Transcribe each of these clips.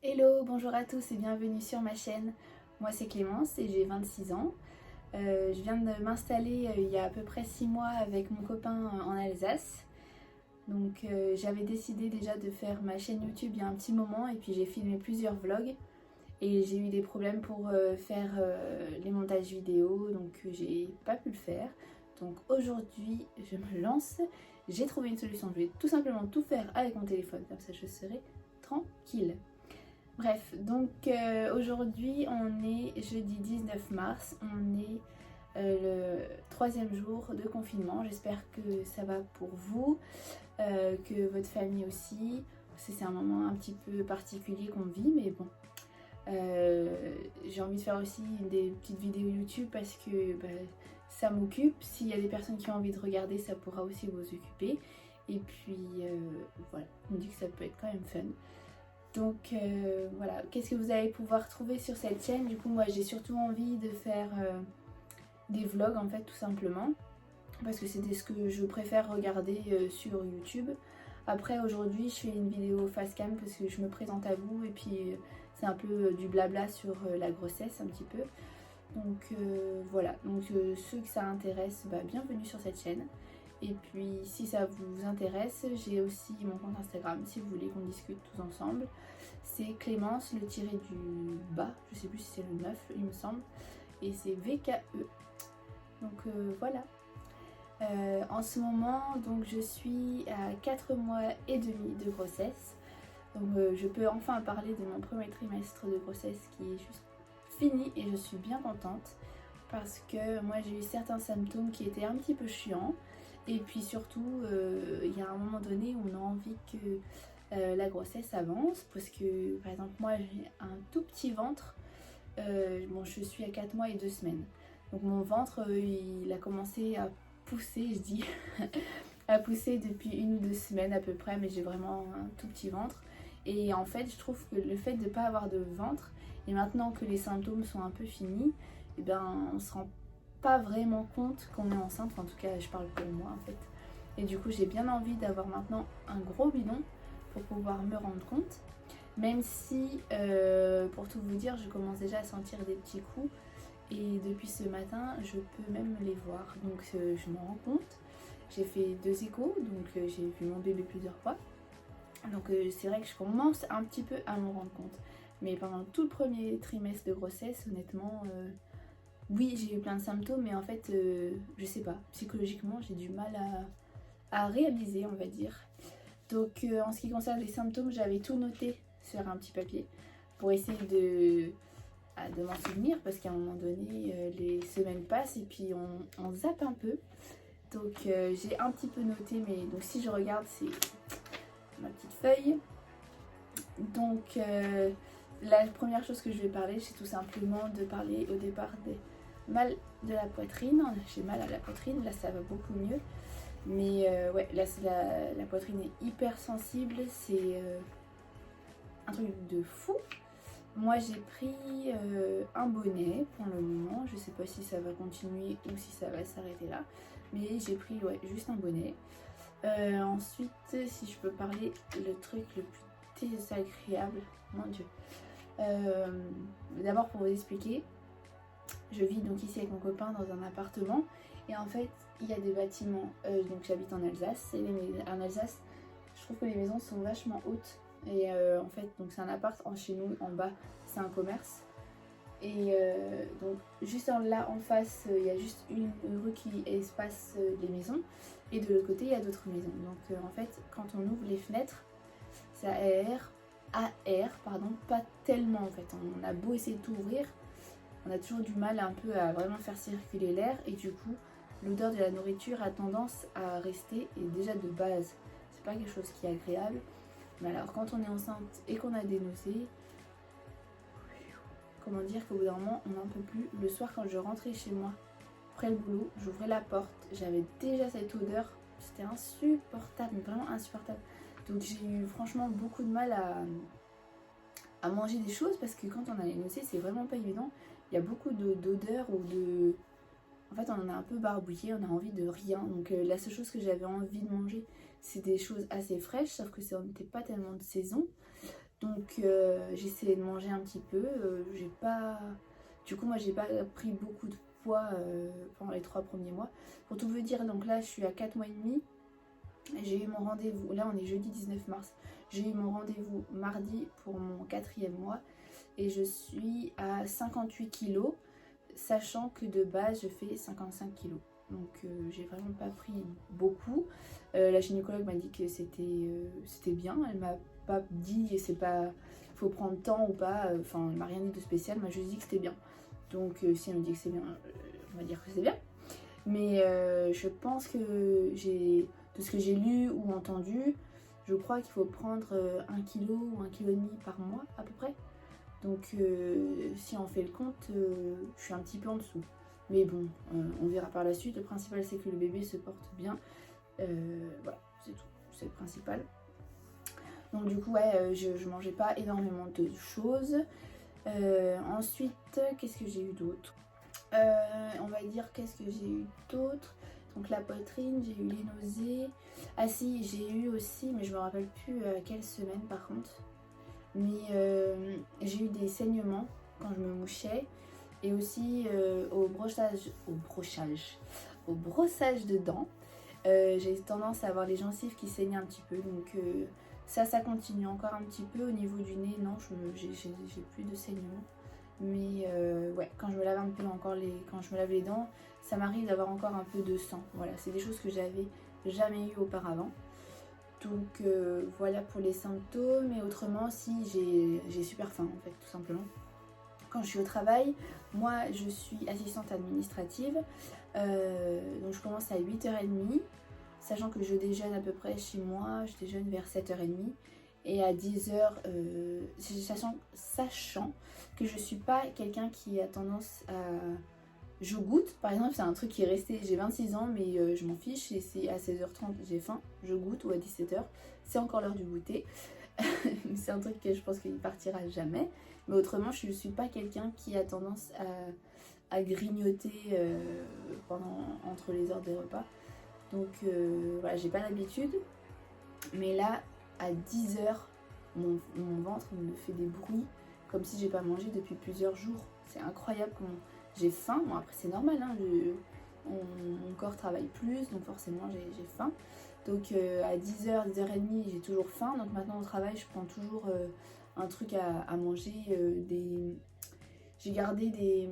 Hello, bonjour à tous et bienvenue sur ma chaîne. Moi c'est Clémence et j'ai 26 ans. Je viens de m'installer il y a à peu près 6 mois avec mon copain en Alsace. Donc j'avais décidé déjà de faire ma chaîne YouTube il y a un petit moment et puis j'ai filmé plusieurs vlogs. Et j'ai eu des problèmes pour faire les montages vidéo, donc j'ai pas pu le faire. Donc aujourd'hui je me lance, j'ai trouvé une solution, je vais tout simplement tout faire avec mon téléphone, comme ça je serai tranquille. Bref, donc aujourd'hui on est jeudi 19 mars, on est le troisième jour de confinement. J'espère que ça va pour vous, que votre famille aussi. C'est un moment un petit peu particulier qu'on vit, mais bon. J'ai envie de faire aussi des petites vidéos YouTube parce que ça m'occupe. S'il y a des personnes qui ont envie de regarder, ça pourra aussi vous occuper. Et puis voilà, on me dit que ça peut être quand même fun. Donc voilà, qu'est-ce que vous allez pouvoir trouver sur cette chaîne? Du coup, moi j'ai surtout envie de faire des vlogs en fait, tout simplement. Parce que c'est ce que je préfère regarder sur YouTube. Après, aujourd'hui, je fais une vidéo face cam parce que je me présente à vous et puis c'est un peu du blabla sur la grossesse, un petit peu. Donc voilà, donc ceux que ça intéresse, bienvenue sur cette chaîne. Et puis si ça vous intéresse, j'ai aussi mon compte Instagram si vous voulez qu'on discute tous ensemble. C'est Clémence, le tiré du bas, je sais plus si c'est le 9 il me semble. Et c'est VKE. Donc voilà. En ce moment, donc je suis à 4 mois et demi de grossesse. Donc je peux enfin parler de mon premier trimestre de grossesse qui est juste fini et je suis bien contente parce que moi j'ai eu certains symptômes qui étaient un petit peu chiants et puis surtout il y a un moment donné où on a envie que la grossesse avance parce que par exemple moi j'ai un tout petit ventre. Bon, je suis à 4 mois et 2 semaines, donc mon ventre il a commencé à pousser, je dis à pousser depuis 1 ou 2 semaines à peu près, mais j'ai vraiment un tout petit ventre. Et en fait je trouve que le fait de ne pas avoir de ventre, et maintenant que les symptômes sont un peu finis, et on se rend pas vraiment compte qu'on est enceinte. Enfin, en tout cas je parle pour moi en fait. Et du coup j'ai bien envie d'avoir maintenant un gros bidon pour pouvoir me rendre compte. Même si pour tout vous dire, je commence déjà à sentir des petits coups. Et depuis ce matin je peux même les voir. Donc je m'en rends compte. J'ai fait 2 échos, donc j'ai vu mon bébé plusieurs fois. Donc c'est vrai que je commence un petit peu à m'en rendre compte. Mais pendant tout le premier trimestre de grossesse, honnêtement, oui j'ai eu plein de symptômes, mais en fait, je sais pas, psychologiquement j'ai du mal à réaliser, on va dire. Donc en ce qui concerne les symptômes, j'avais tout noté sur un petit papier pour essayer de m'en souvenir, parce qu'à un moment donné, les semaines passent et puis on zappe un peu. Donc j'ai un petit peu noté, mais donc si je regarde, c'est ma petite feuille. Donc la première chose que je vais parler, c'est tout simplement de parler au départ des mal de la poitrine. J'ai mal à la poitrine, là ça va beaucoup mieux. Mais ouais, là la poitrine est hyper sensible, c'est un truc de fou. Moi j'ai pris un bonnet pour le moment, je sais pas si ça va continuer ou si ça va s'arrêter là. Mais j'ai pris juste un bonnet. Ensuite, si je peux parler, le truc le plus désagréable, mon dieu. D'abord pour vous expliquer, je vis donc ici avec mon copain dans un appartement et en fait il y a des bâtiments, donc j'habite en Alsace et en Alsace je trouve que les maisons sont vachement hautes et en fait donc c'est un appart chez nous en bas c'est un commerce et donc juste là en face il y a juste une rue qui espace les maisons et de l'autre côté il y a d'autres maisons, donc en fait quand on ouvre les fenêtres ça aère pardon, pas tellement en fait. On a beau essayer de tout ouvrir, on a toujours du mal un peu à vraiment faire circuler l'air et du coup l'odeur de la nourriture a tendance à rester et déjà de base c'est pas quelque chose qui est agréable. Mais alors quand on est enceinte et qu'on a des nausées, comment dire qu'au bout d'un moment on n'en peut plus. Le soir quand je rentrais chez moi après le boulot, j'ouvrais la porte, j'avais déjà cette odeur, c'était insupportable, mais vraiment insupportable. Donc j'ai eu franchement beaucoup de mal à manger des choses parce que quand on a les nausées c'est vraiment pas évident. Il y a beaucoup d'odeurs ou de... En fait on en a un peu barbouillé, on a envie de rien. Donc la seule chose que j'avais envie de manger c'est des choses assez fraîches, sauf que ça n'était pas tellement de saison. Donc j'essaie de manger un petit peu. J'ai pas... Du coup moi j'ai pas pris beaucoup de poids pendant les 3 premiers mois. Pour tout vous dire, donc là je suis à 4 mois et demi. J'ai eu mon rendez-vous, là on est jeudi 19 mars. J'ai eu mon rendez-vous mardi pour mon 4e mois. Et je suis à 58 kilos, sachant que de base je fais 55 kilos. Donc j'ai vraiment pas pris beaucoup. La gynécologue m'a dit que c'était bien. Elle m'a pas dit et c'est pas faut prendre temps ou pas. Enfin elle m'a rien dit de spécial. Elle m'a juste dit que c'était bien. Donc si elle me dit que c'est bien, on va dire que c'est bien. Mais je pense que de ce que j'ai lu ou entendu, je crois qu'il faut prendre 1 kg ou 1,5 kg par mois à peu près. Donc si on fait le compte, je suis un petit peu en dessous. Mais bon, on verra par la suite. Le principal c'est que le bébé se porte bien. Voilà, c'est tout, c'est le principal. Donc du coup ouais, je mangeais pas énormément de choses. Ensuite, qu'est-ce que j'ai eu d'autre? On va dire qu'est-ce que j'ai eu d'autre. Donc la poitrine, j'ai eu les nausées. Ah si, j'ai eu aussi, mais je me rappelle plus quelle semaine par contre. Mais j'ai eu des saignements quand je me mouchais et aussi au brossage de dents. J'ai tendance à avoir les gencives qui saignent un petit peu, donc ça continue encore un petit peu. Au niveau du nez, non, j'ai plus de saignements. Mais ouais, quand je me lave un peu quand je me lave les dents, ça m'arrive d'avoir encore un peu de sang. Voilà, c'est des choses que j'avais jamais eu auparavant. Donc voilà pour les symptômes. Et autrement, si j'ai super faim en fait, tout simplement. Quand je suis au travail, moi je suis assistante administrative. Donc je commence à 8h30, sachant que je déjeune à peu près chez moi, je déjeune vers 7h30. Et à 10h, sachant que je suis pas quelqu'un qui a tendance à... Je goûte, par exemple, c'est un truc qui est resté, j'ai 26 ans, mais je m'en fiche, et c'est à 16h30, j'ai faim, je goûte, ou à 17h, c'est encore l'heure du goûter. C'est un truc que je pense qu'il partira jamais. Mais autrement, je ne suis pas quelqu'un qui a tendance à grignoter entre les heures des repas. Donc voilà, j'ai pas l'habitude. Mais là, à 10h, mon ventre me fait des bruits comme si j'ai pas mangé depuis plusieurs jours. C'est incroyable comment j'ai faim. Bon, après, c'est normal, hein, mon corps travaille plus, donc forcément, j'ai faim. Donc à 10h, 10h30, j'ai toujours faim. Donc maintenant au travail, je prends toujours un truc à manger. J'ai gardé des...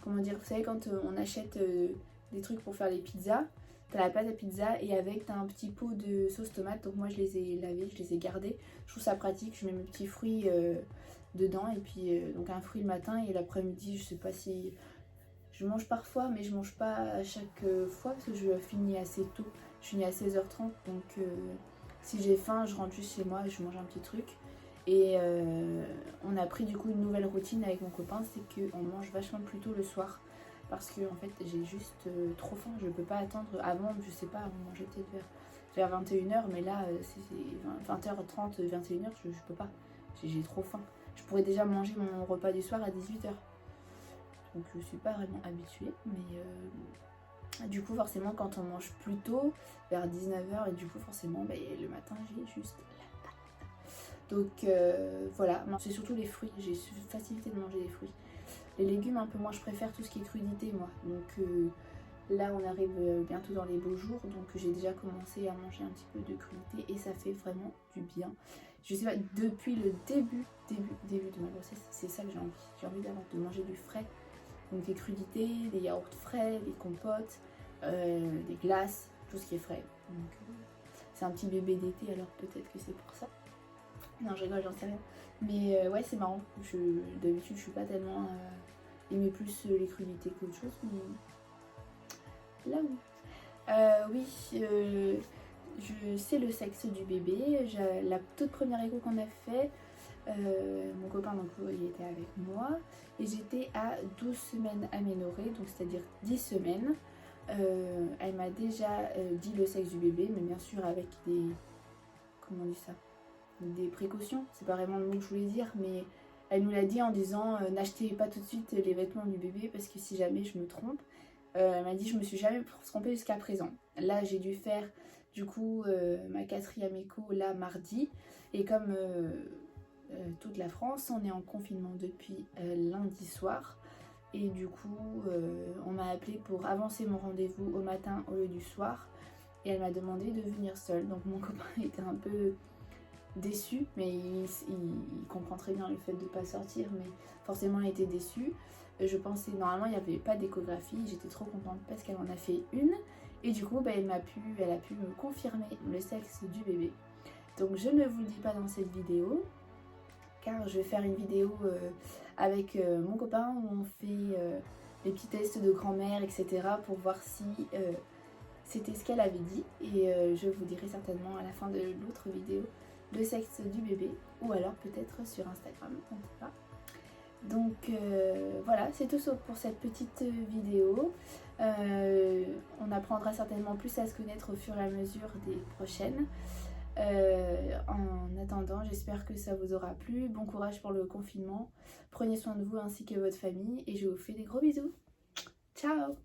Comment dire? Vous savez, quand on achète des trucs pour faire les pizzas, t'as la pâte à pizza et avec t'as un petit pot de sauce tomate. Donc moi je les ai lavés, je les ai gardés. Je trouve ça pratique. Je mets mes petits fruits dedans. Et puis donc un fruit le matin et l'après-midi, je sais pas si... Je mange parfois, mais je mange pas à chaque fois parce que je finis assez tôt. Je finis à 16h30, donc si j'ai faim, je rentre juste chez moi et je mange un petit truc. Et on a pris du coup une nouvelle routine avec mon copain, c'est qu'on mange vachement plus tôt le soir. Parce que en fait, j'ai juste trop faim, je peux pas attendre. Avant, je sais pas, on mangeait peut-être vers 21h, mais là, c'est 20h30, 21h, je peux pas. J'ai trop faim. Je pourrais déjà manger mon repas du soir à 18h. Donc je suis pas vraiment habituée, mais du coup forcément quand on mange plus tôt, vers 19h, et du coup forcément le matin j'ai juste la patate. Donc voilà, c'est surtout les fruits, j'ai facilité de manger les fruits. Les légumes un peu moins, je préfère tout ce qui est crudité moi. Donc là on arrive bientôt dans les beaux jours, donc j'ai déjà commencé à manger un petit peu de crudité et ça fait vraiment du bien. Je sais pas, depuis le début de ma grossesse, c'est ça que j'ai envie. J'ai envie de manger du frais. Donc des crudités, des yaourts frais, des compotes, des glaces, tout ce qui est frais. Donc c'est un petit bébé d'été, alors peut-être que c'est pour ça. Non, je rigole, j'en sais rien. Mais ouais, c'est marrant. D'habitude, je suis pas tellement aimer plus les crudités qu'autre chose, mais là oui. Oui, je sais le sexe du bébé. La toute première écho qu'on a fait, mon copain donc il était avec moi et j'étais à 12 semaines aménorrhée, donc c'est-à-dire 10 semaines. Elle m'a déjà dit le sexe du bébé, mais bien sûr avec des... Comment on dit ça? Des précautions, c'est pas vraiment le mot que je voulais dire, mais elle nous l'a dit en disant n'achetez pas tout de suite les vêtements du bébé parce que si jamais je me trompe. Elle m'a dit je me suis jamais trompée jusqu'à présent. Là j'ai dû faire du coup ma 4e écho là mardi. Et comme toute la France, on est en confinement depuis lundi soir. Et du coup, on m'a appelé pour avancer mon rendez-vous au matin au lieu du soir. Et elle m'a demandé de venir seule. Donc mon copain était un peu déçu, mais il comprend très bien le fait de ne pas sortir, mais forcément il était déçu. Je pensais, normalement il n'y avait pas d'échographie, j'étais trop contente parce qu'elle en a fait une. Et du coup, elle a pu me confirmer le sexe du bébé. Donc je ne vous le dis pas dans cette vidéo, car je vais faire une vidéo avec mon copain où on fait les petits tests de grand-mère, etc. pour voir si c'était ce qu'elle avait dit. Et je vous dirai certainement à la fin de l'autre vidéo le sexe du bébé, ou alors peut-être sur Instagram, on ne sait pas. Donc voilà, c'est tout sauf pour cette petite vidéo. On apprendra certainement plus à se connaître au fur et à mesure des prochaines. En attendant, j'espère que ça vous aura plu. Bon courage pour le confinement. Prenez soin de vous ainsi que votre famille et je vous fais des gros bisous. Ciao!